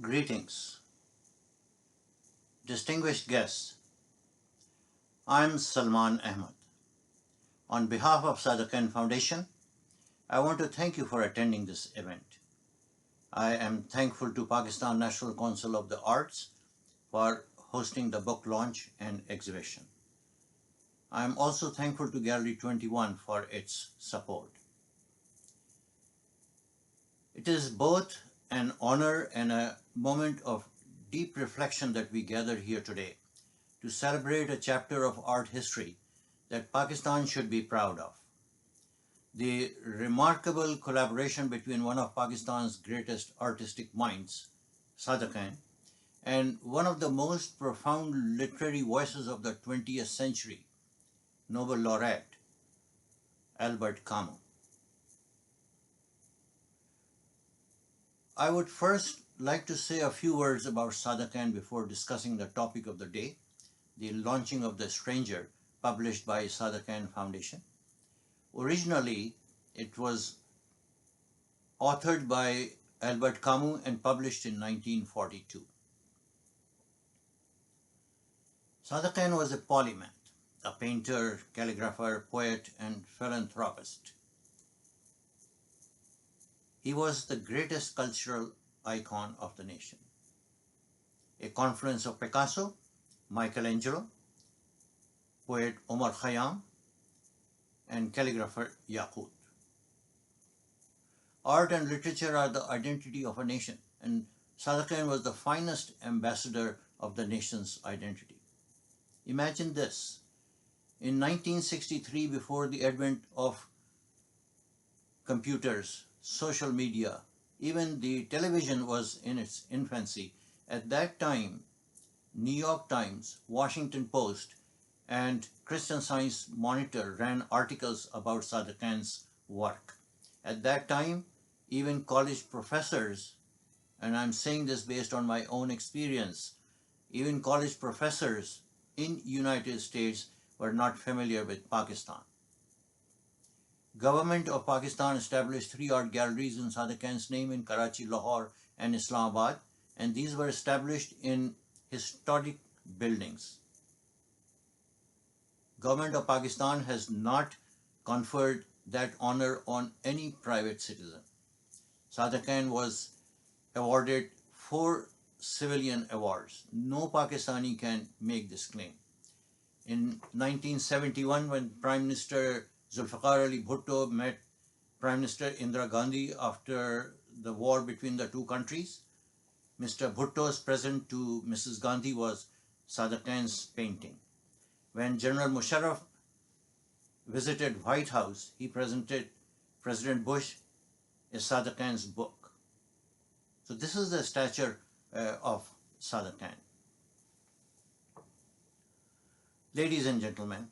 Greetings, distinguished guests. I'm Salman Ahmad. On behalf of Sadakan Foundation, I want to thank you for attending this event. I am thankful to Pakistan National Council of the Arts for hosting the book launch and exhibition. I am also thankful to Gallery 21 for its support. It is both an honor and a moment of deep reflection that we gather here today to celebrate a chapter of art history that Pakistan should be proud of. The remarkable collaboration between one of Pakistan's greatest artistic minds, Sada Khan, and one of the most profound literary voices of the 20th century, Nobel laureate Albert Camus. I would first like to say a few words about Sada Khan before discussing the topic of the day, the launching of The Stranger, published by Sada Khan Foundation. Originally, it was authored by Albert Camus and published in 1942. Sada Khan was a polymath, a painter, calligrapher, poet, and philanthropist. He was the greatest cultural icon of the nation. A confluence of Picasso, Michelangelo, poet Omar Khayyam, and calligrapher Yaqut. Art and literature are the identity of a nation, and Sada Khan was the finest ambassador of the nation's identity. Imagine this. In 1963, before the advent of computers, social media, even the television was in its infancy. At that time, New York Times, Washington Post, and Christian Science Monitor ran articles about Sada Khan's work. At that time, even college professors, and I'm saying this based on my own experience, even college professors in United States were not familiar with Pakistan. Government of Pakistan established 3 art galleries in Sada Khan's name in Karachi, Lahore, and Islamabad, and these were established in historic buildings. Government of Pakistan has not conferred that honor on any private citizen. Sada Khan was awarded 4 civilian awards. No Pakistani can make this claim. In 1971, when Prime Minister Zulfikar Ali Bhutto met Prime Minister Indira Gandhi after the war between the two countries, Mr. Bhutto's present to Mrs. Gandhi was Sada Khan's painting. When General Musharraf visited White House, he presented President Bush a Sada Khan's book. So this is the stature of Sada Khan. Ladies and gentlemen,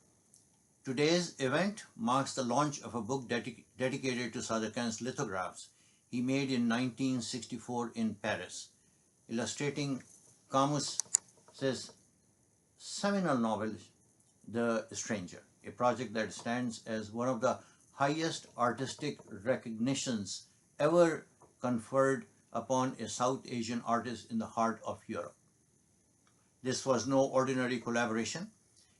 today's event marks the launch of a book dedicated to Sada Khan's lithographs he made in 1964 in Paris, illustrating Camus' seminal novel, The Stranger, a project that stands as one of the highest artistic recognitions ever conferred upon a South Asian artist in the heart of Europe. This was no ordinary collaboration.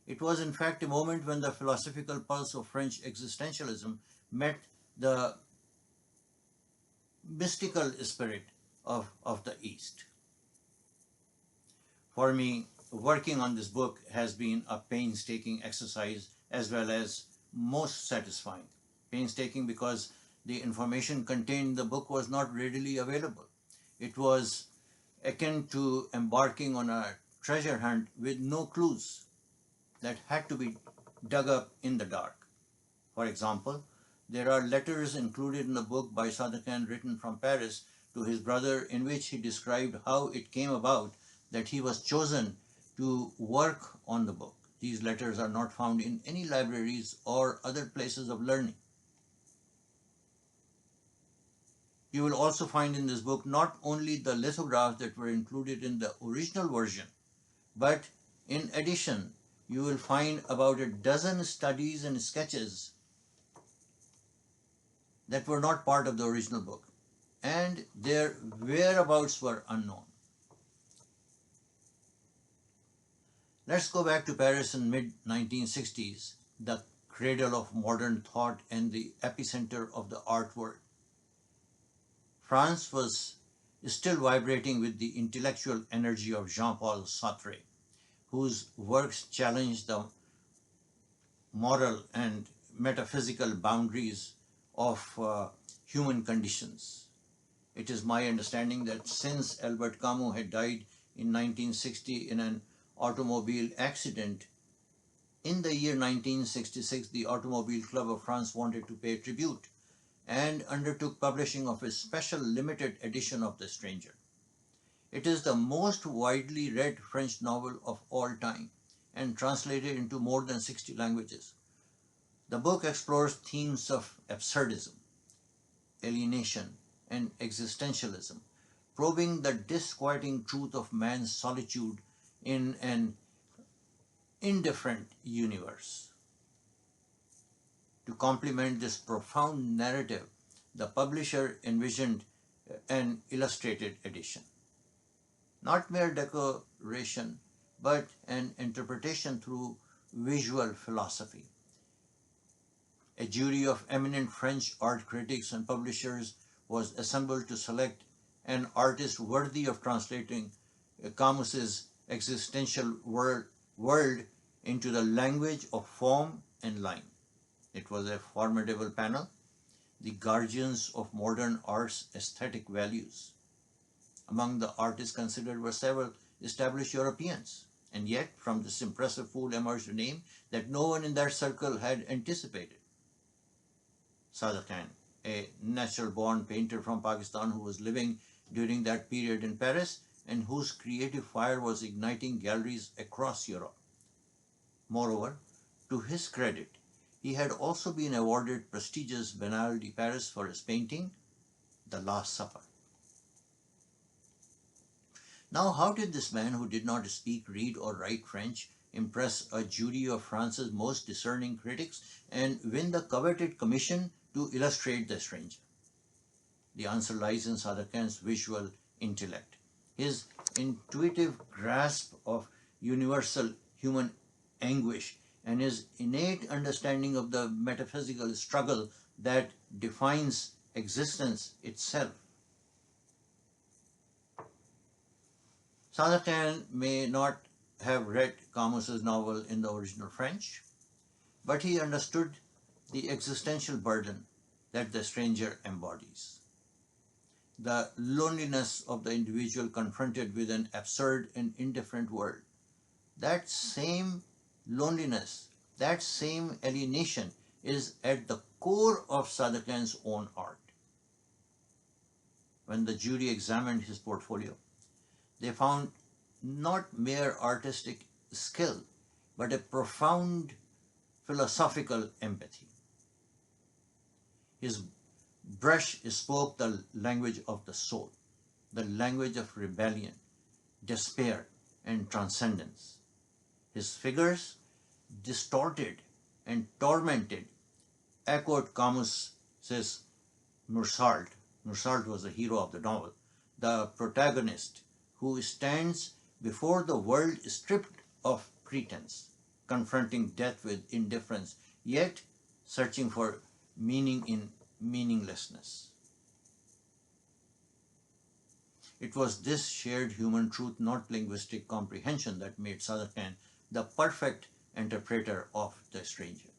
It was in fact a moment when the philosophical pulse of French existentialism met the mystical spirit of the East. For me, working on this book has been a painstaking exercise as well as most satisfying. Painstaking because the information contained in the book was not readily available. It was akin to embarking on a treasure hunt with no clues that had to be dug up in the dark. For example, there are letters included in the book by Sada Khan written from Paris to his brother in which he described how it came about that he was chosen to work on the book. These letters are not found in any libraries or other places of learning. You will also find in this book not only the lithographs that were included in the original version, but in addition, you will find about a dozen studies and sketches that were not part of the original book, and their whereabouts were unknown. Let's go back to Paris in mid-1960s, the cradle of modern thought and the epicenter of the art world. France was still vibrating with the intellectual energy of Jean-Paul Sartre, whose works challenged the moral and metaphysical boundaries of human conditions. It is my understanding that since Albert Camus had died in 1960 in an automobile accident, in the year 1966 the Automobile Club of France wanted to pay tribute and undertook publishing of a special limited edition of The Stranger. It is the most widely read French novel of all time and translated into more than 60 languages. The book explores themes of absurdism, alienation, and existentialism, probing the disquieting truth of man's solitude in an indifferent universe. To complement this profound narrative, the publisher envisioned an illustrated edition, not mere decoration, but an interpretation through visual philosophy. A jury of eminent French art critics and publishers was assembled to select an artist worthy of translating Camus's existential world into the language of form and line. It was a formidable panel, the guardians of modern art's aesthetic values. Among the artists considered were several established Europeans, and yet from this impressive pool emerged a name that no one in that circle had anticipated. Saada Khan, a natural-born painter from Pakistan who was living during that period in Paris and whose creative fire was igniting galleries across Europe. Moreover, to his credit, he had also been awarded prestigious Biennale de Paris for his painting, The Last Supper. Now, how did this man who did not speak, read, or write French impress a jury of France's most discerning critics and win the coveted commission to illustrate The Stranger? The answer lies in Saada Khan's visual intellect, his intuitive grasp of universal human anguish, and his innate understanding of the metaphysical struggle that defines existence itself. Saada Khan may not have read Camus's novel in the original French, but he understood the existential burden that The Stranger embodies. The loneliness of the individual confronted with an absurd and indifferent world. That same loneliness, that same alienation is at the core of Saada Khan's own art. When the jury examined his portfolio, they found not mere artistic skill, but a profound philosophical empathy. His brush spoke the language of the soul, the language of rebellion, despair, and transcendence. His figures, distorted and tormented, echoed Camus's Mursault. Mursault was the hero of the novel, the protagonist who stands before the world stripped of pretense, confronting death with indifference, yet searching for meaning in meaninglessness. It was this shared human truth, not linguistic comprehension, that made Saada Khan the perfect interpreter of The Stranger.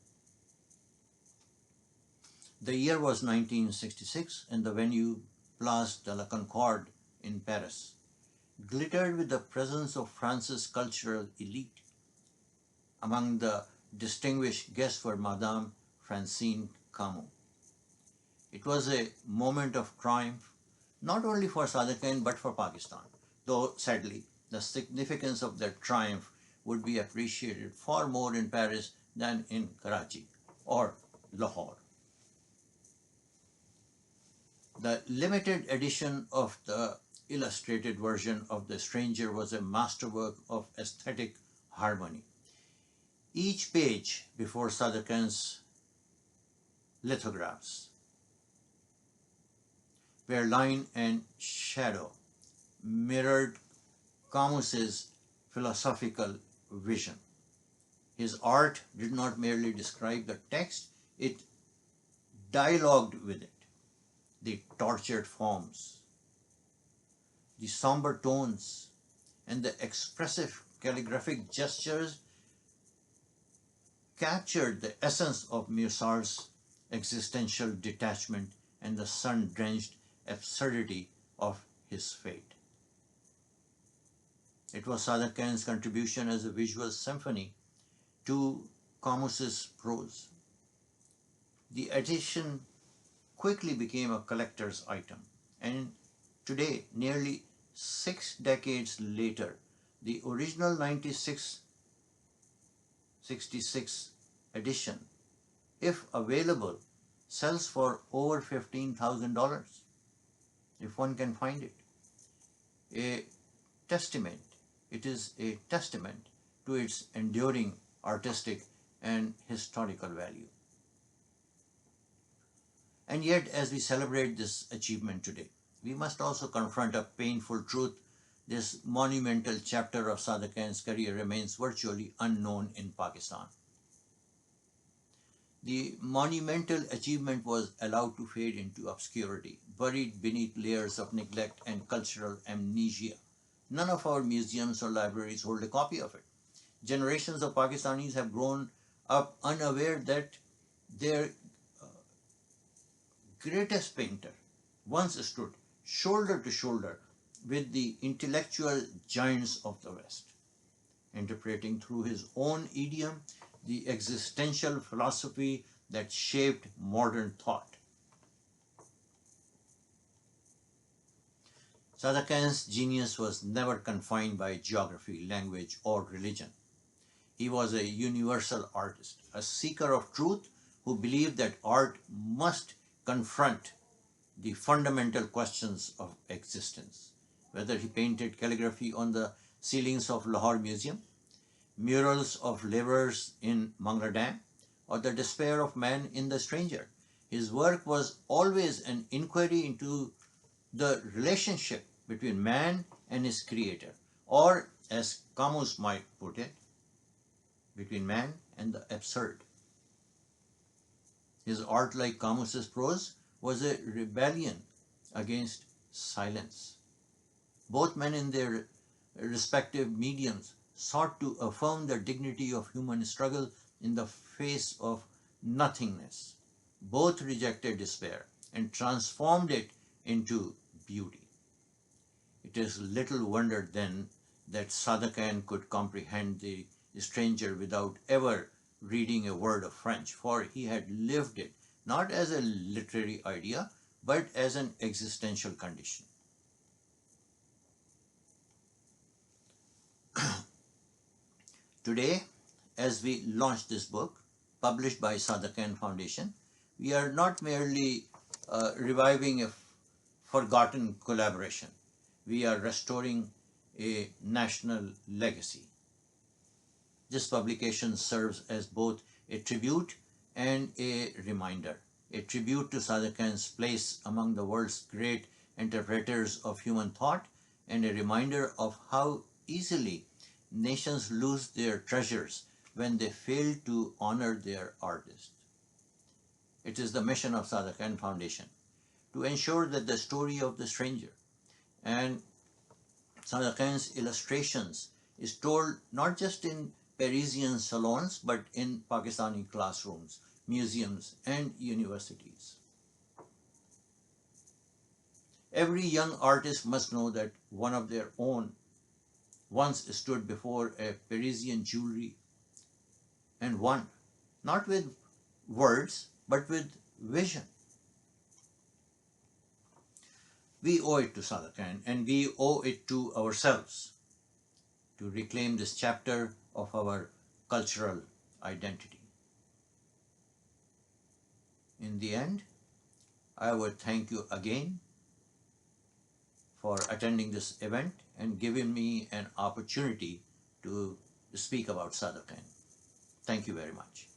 The year was 1966 and the venue, Place de la Concorde in Paris, glittered with the presence of France's cultural elite. Among the distinguished guests were Madame Francine Camus. It was a moment of triumph, not only for Saada Khan but for Pakistan, though sadly the significance of that triumph would be appreciated far more in Paris than in Karachi or Lahore. The limited edition of the illustrated version of The Stranger was a masterwork of aesthetic harmony. Each page before Saada Khan's lithographs, where line and shadow mirrored Camus's philosophical vision. His art did not merely describe the text, it dialogued with it. The tortured forms, the somber tones, and the expressive calligraphic gestures captured the essence of Musar's existential detachment and the sun-drenched absurdity of his fate. It was Sadiq Khan's contribution as a visual symphony to Camus's prose. The edition quickly became a collector's item, and today, nearly 6 decades later, the original 1966 edition, if available, sells for over $15,000, if one can find it. A testament, it is a testament to its enduring artistic and historical value. And yet, as we celebrate this achievement today, we must also confront a painful truth. This monumental chapter of Sadiq Khan's career remains virtually unknown in Pakistan. The monumental achievement was allowed to fade into obscurity, buried beneath layers of neglect and cultural amnesia. None of our museums or libraries hold a copy of it. Generations of Pakistanis have grown up unaware that their greatest painter once stood shoulder to shoulder with the intellectual giants of the West, interpreting through his own idiom the existential philosophy that shaped modern thought. Sadiq Khan's genius was never confined by geography, language, or religion. He was a universal artist, a seeker of truth who believed that art must confront the fundamental questions of existence. Whether he painted calligraphy on the ceilings of Lahore Museum, murals of laborers in Mangla Dam, or the despair of man in The Stranger, his work was always an inquiry into the relationship between man and his creator, or as Camus might put it, between man and the absurd. His art, like Camus's prose, was a rebellion against silence. Both men in their respective mediums sought to affirm the dignity of human struggle in the face of nothingness. Both rejected despair and transformed it into beauty. It is little wonder then that Sadiq Khan could comprehend The Stranger without ever reading a word of French, for he had lived it not as a literary idea, but as an existential condition. Today, as we launch this book, published by Sadiq Khan Foundation, we are not merely reviving a forgotten collaboration. We are restoring a national legacy. This publication serves as both a tribute and a reminder. A tribute to Sadiq Khan's place among the world's great interpreters of human thought, and a reminder of how easily nations lose their treasures when they fail to honor their artists. It is the mission of Sadiq Khan Foundation to ensure that the story of The Stranger and Sadiq Khan's illustrations is told not just in Parisian salons, but in Pakistani classrooms, museums, and universities. Every young artist must know that one of their own once stood before a Parisian jewelry and won, not with words, but with vision. We owe it to Sadiq Khan, and we owe it to ourselves to reclaim this chapter of our cultural identity. In the end, I would thank you again for attending this event and giving me an opportunity to speak about Sadiq Khan. Thank you very much.